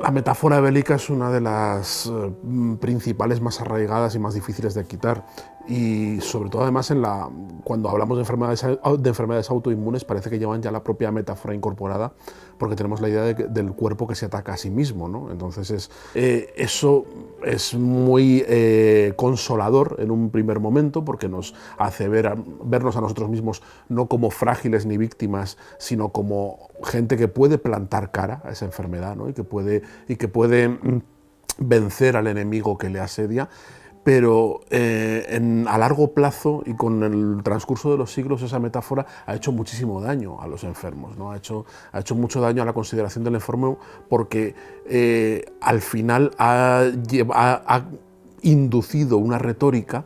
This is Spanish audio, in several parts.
La metáfora bélica es una de las principales más arraigadas y más difíciles de quitar, y sobre todo además cuando hablamos de enfermedades autoinmunes parece que llevan ya la propia metáfora incorporada, porque tenemos la idea del cuerpo que se ataca a sí mismo, ¿no? Entonces eso es muy consolador en un primer momento, porque nos hace vernos a nosotros mismos no como frágiles ni víctimas, sino como gente que puede plantar cara a esa enfermedad, ¿no? y que puede vencer al enemigo que le asedia. Pero a largo plazo y con el transcurso de los siglos, esa metáfora ha hecho muchísimo daño a los enfermos, ¿no? Ha hecho mucho daño a la consideración del enfermo, porque al final ha inducido una retórica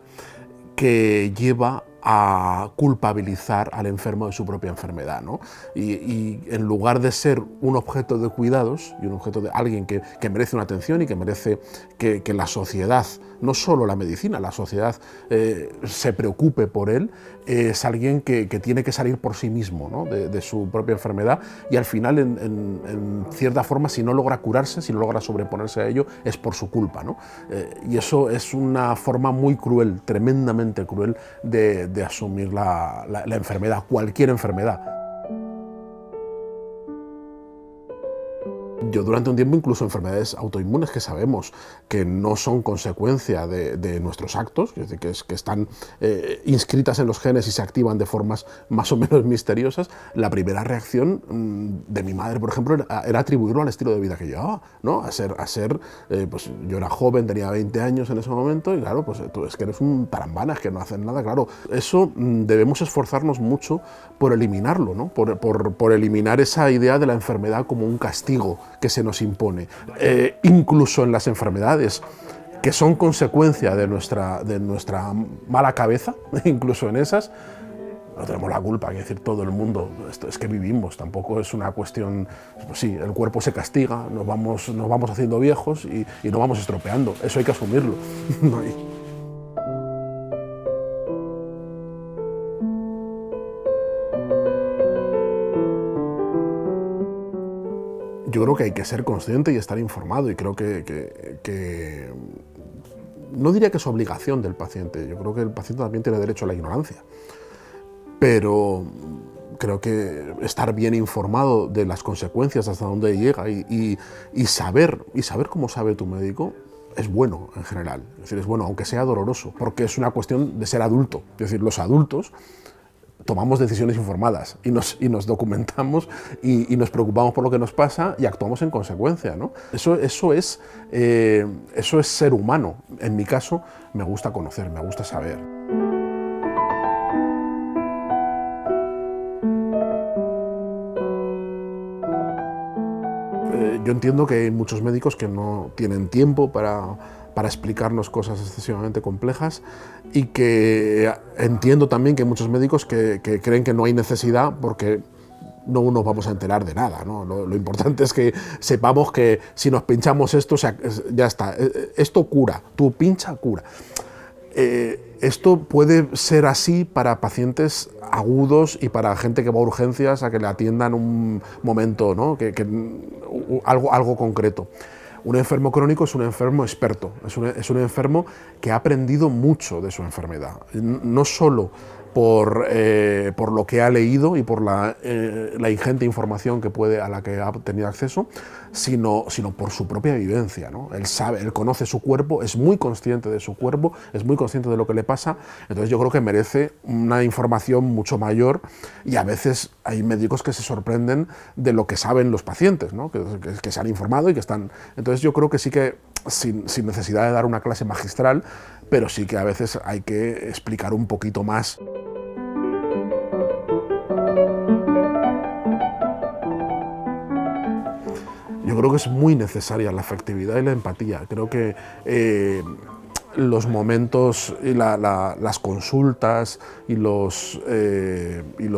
que lleva a culpabilizar al enfermo de su propia enfermedad, ¿no? Y en lugar de ser un objeto de cuidados y un objeto de alguien que merece una atención y que merece que la sociedad, no solo la medicina, la sociedad se preocupe por él, es alguien que tiene que salir por sí mismo, ¿no? de su propia enfermedad, y al final, en cierta forma, si no logra curarse, si no logra sobreponerse a ello, es por su culpa, ¿no? Y eso es una forma muy cruel, tremendamente cruel, de asumir la enfermedad, cualquier enfermedad. Yo durante un tiempo, incluso enfermedades autoinmunes que sabemos que no son consecuencia de nuestros actos, es decir, que están inscritas en los genes y se activan de formas más o menos misteriosas, la primera reacción de mi madre, por ejemplo, era atribuirlo al estilo de vida que llevaba, ¿no? Pues yo era joven, tenía 20 años en ese momento, y claro, pues tú es que eres un tarambana, es que no haces nada, claro. Eso debemos esforzarnos mucho por eliminarlo, ¿no? Por eliminar esa idea de la enfermedad como un castigo que se nos impone. Incluso en las enfermedades que son consecuencia de nuestra mala cabeza, incluso en esas, no tenemos la culpa, hay que decir, todo el mundo. Esto es que vivimos, tampoco es una cuestión. Pues sí, el cuerpo se castiga, nos vamos haciendo viejos y nos vamos estropeando, eso hay que asumirlo. No hay... Yo creo que hay que ser consciente y estar informado, y creo que no diría que es obligación del paciente, yo creo que el paciente también tiene derecho a la ignorancia, pero creo que estar bien informado de las consecuencias, hasta dónde llega, y saber cómo sabe tu médico, es bueno en general. Es decir, es bueno, aunque sea doloroso, porque es una cuestión de ser adulto. Es decir, los adultos tomamos decisiones informadas y nos documentamos y nos preocupamos por lo que nos pasa y actuamos en consecuencia, ¿no? Eso es ser humano. En mi caso, me gusta conocer, me gusta saber. Yo entiendo que hay muchos médicos que no tienen tiempo para explicarnos cosas excesivamente complejas, y que entiendo también que hay muchos médicos que creen que no hay necesidad porque no nos vamos a enterar de nada, ¿no? Lo importante es que sepamos que si nos pinchamos esto, ya está, esto cura, tú pincha, cura. Esto puede ser así para pacientes agudos y para gente que va a urgencias a que le atiendan un momento, ¿no? Algo concreto. Un enfermo crónico es un enfermo experto, es un enfermo que ha aprendido mucho de su enfermedad, no solo por lo que ha leído y por la ingente información a la que ha tenido acceso, sino por su propia vivencia, ¿no? Él conoce su cuerpo, es muy consciente de su cuerpo, es muy consciente de lo que le pasa. Entonces yo creo que merece una información mucho mayor, y a veces hay médicos que se sorprenden de lo que saben los pacientes, ¿no? que se han informado y que están... Entonces yo creo que sí que, sin necesidad de dar una clase magistral, pero sí que a veces hay que explicar un poquito más. Yo creo que es muy necesaria la afectividad y la empatía. Creo que los momentos y las consultas y los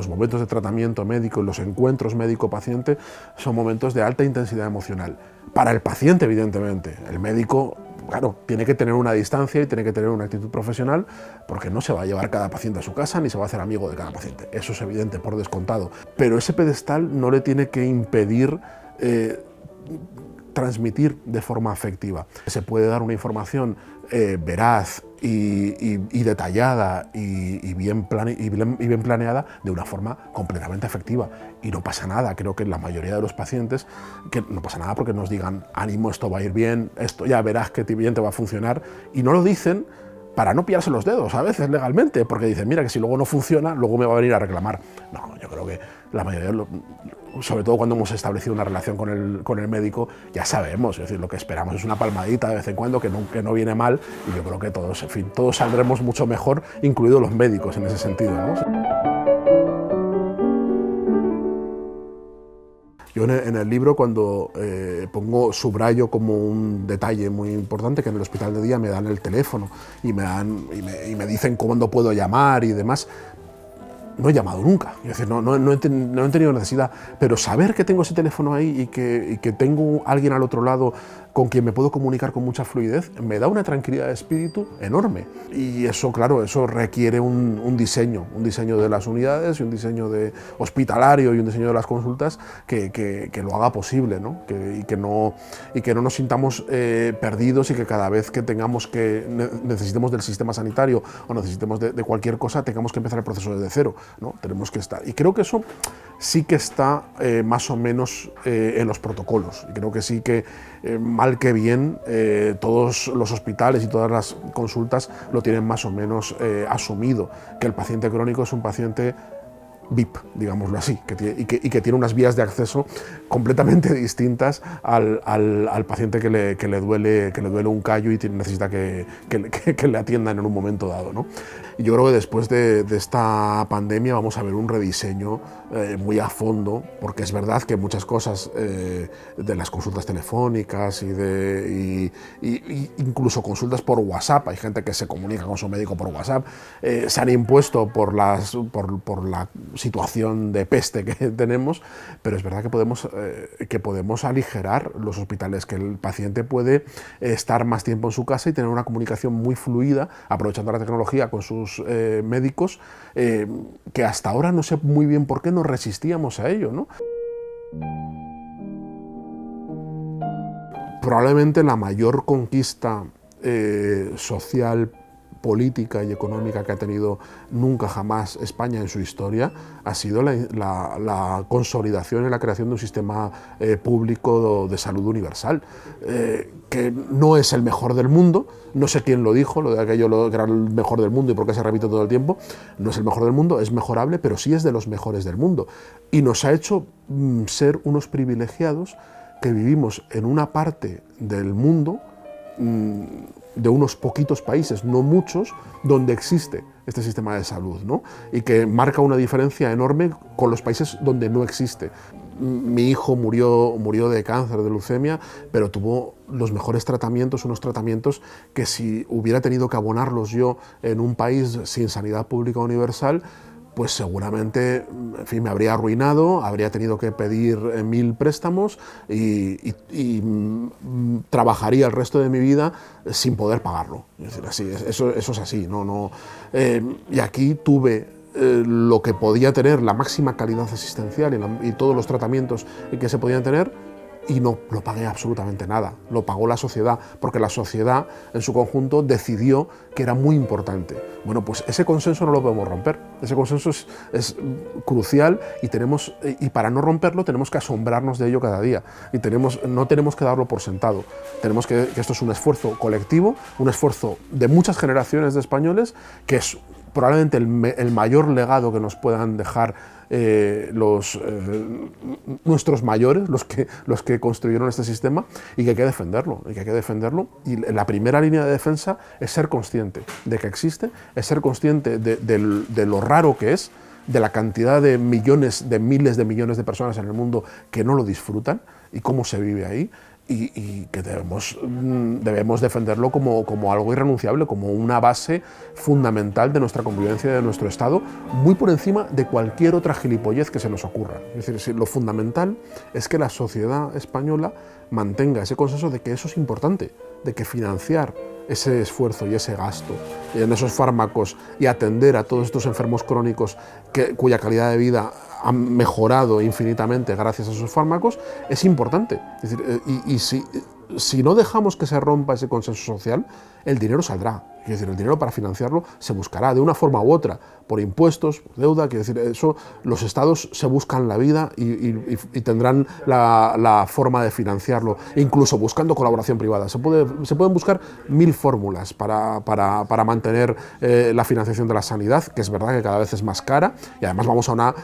momentos de tratamiento médico y los encuentros médico-paciente son momentos de alta intensidad emocional. Para el paciente, evidentemente. El médico, claro, tiene que tener una distancia y tiene que tener una actitud profesional, porque no se va a llevar cada paciente a su casa ni se va a hacer amigo de cada paciente. Eso es evidente, por descontado. Pero ese pedestal no le tiene que impedir transmitir de forma afectiva. Se puede dar una información veraz y detallada y bien planeada de una forma completamente efectiva. Y no pasa nada, creo que en la mayoría de los pacientes, que no pasa nada porque nos digan, ánimo, esto va a ir bien, esto ya verás que bien te va a funcionar, y no lo dicen para no pillarse los dedos a veces legalmente, porque dicen, mira, que si luego no funciona, luego me va a venir a reclamar. No, yo creo que la mayoría, sobre todo cuando hemos establecido una relación con el médico, ya sabemos, es decir, lo que esperamos es una palmadita de vez en cuando, que no viene mal, y yo creo que todos, en fin, todos saldremos mucho mejor, incluidos los médicos en ese sentido, ¿no? Yo en el libro, cuando subrayo como un detalle muy importante, que en el hospital de día me dan el teléfono y me dicen cuándo puedo llamar y demás. No he llamado nunca, es decir, no he tenido necesidad, pero saber que tengo ese teléfono ahí y que tengo alguien al otro lado con quien me puedo comunicar con mucha fluidez, me da una tranquilidad de espíritu enorme. Y eso, claro, eso requiere un diseño de las unidades y un diseño hospitalario y un diseño de las consultas que lo haga posible, ¿no? Y que no nos sintamos perdidos, y que cada vez que necesitemos del sistema sanitario o necesitemos de cualquier cosa, tengamos que empezar el proceso desde cero, ¿no? Tenemos que estar. Y creo que eso sí que está más o menos en los protocolos. Y creo que sí que, mal que bien, todos los hospitales y todas las consultas lo tienen más o menos asumido, que el paciente crónico es un paciente VIP, digámoslo así, y que tiene unas vías de acceso completamente distintas al paciente que le duele un callo y necesita que le atiendan en un momento dado, ¿no? Y yo creo que después de esta pandemia vamos a ver un rediseño muy a fondo, porque es verdad que muchas cosas de las consultas telefónicas y incluso consultas por WhatsApp, hay gente que se comunica con su médico por WhatsApp, se han impuesto por la situación de peste que tenemos, pero es verdad que podemos aligerar los hospitales, que el paciente puede estar más tiempo en su casa y tener una comunicación muy fluida, aprovechando la tecnología con sus médicos, que hasta ahora no sé muy bien por qué nos resistíamos a ello, ¿no? Probablemente la mayor conquista social, política y económica que ha tenido nunca jamás España en su historia ha sido la consolidación y la creación de un sistema público de salud universal, que no es el mejor del mundo. No sé quién lo dijo, lo de aquello que era el mejor del mundo y por qué se repite todo el tiempo. No es el mejor del mundo, es mejorable, pero sí es de los mejores del mundo, y nos ha hecho ser unos privilegiados que vivimos en una parte del mundo, de unos poquitos países, no muchos, donde existe este sistema de salud, ¿no? Y que marca una diferencia enorme con los países donde no existe. Mi hijo murió de cáncer, de leucemia, pero tuvo los mejores tratamientos, unos tratamientos que si hubiera tenido que abonarlos yo en un país sin sanidad pública universal, pues seguramente, en fin, me habría arruinado, habría tenido que pedir 1000 préstamos y trabajaría el resto de mi vida sin poder pagarlo. Es decir, así, eso es así. Y aquí tuve lo que podía tener, la máxima calidad asistencial y todos los tratamientos que se podían tener, y no lo pagué absolutamente nada, lo pagó la sociedad, porque la sociedad en su conjunto decidió que era muy importante. Bueno, pues ese consenso no lo podemos romper, ese consenso es crucial, y para no romperlo tenemos que asombrarnos de ello cada día, y no tenemos que darlo por sentado. Tenemos que esto es un esfuerzo colectivo, un esfuerzo de muchas generaciones de españoles, que es probablemente el mayor legado que nos puedan dejar nuestros mayores, los que construyeron este sistema, y que hay que defenderlo. Y la primera línea de defensa es ser consciente de que existe, es ser consciente de lo raro que es, de la cantidad de millones, de miles de millones de personas en el mundo que no lo disfrutan, y cómo se vive ahí. Y que debemos defenderlo como algo irrenunciable, como una base fundamental de nuestra convivencia y de nuestro Estado, muy por encima de cualquier otra gilipollez que se nos ocurra. Es decir, lo fundamental es que la sociedad española mantenga ese consenso de que eso es importante, de que financiar ese esfuerzo y ese gasto en esos fármacos y atender a todos estos enfermos crónicos cuya calidad de vida han mejorado infinitamente gracias a esos fármacos, es importante. Es decir, si no dejamos que se rompa ese consenso social, el dinero saldrá. Es decir, el dinero para financiarlo se buscará de una forma u otra, por impuestos, por deuda. Quiero decir, eso, los estados se buscan la vida y tendrán la forma de financiarlo, incluso buscando colaboración privada. Se pueden buscar 1000 fórmulas para mantener la financiación de la sanidad, que es verdad que cada vez es más cara, y además vamos a una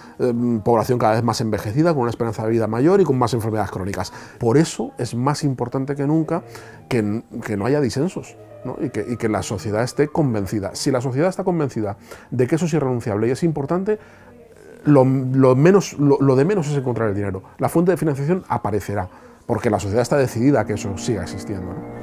población cada vez más envejecida, con una esperanza de vida mayor y con más enfermedades crónicas. Por eso es más importante que nunca que no haya disensos, ¿no? Y que la sociedad esté convencida. Si la sociedad está convencida de que eso es irrenunciable y es importante, lo de menos es encontrar el dinero. La fuente de financiación aparecerá, porque la sociedad está decidida a que eso siga existiendo, ¿no?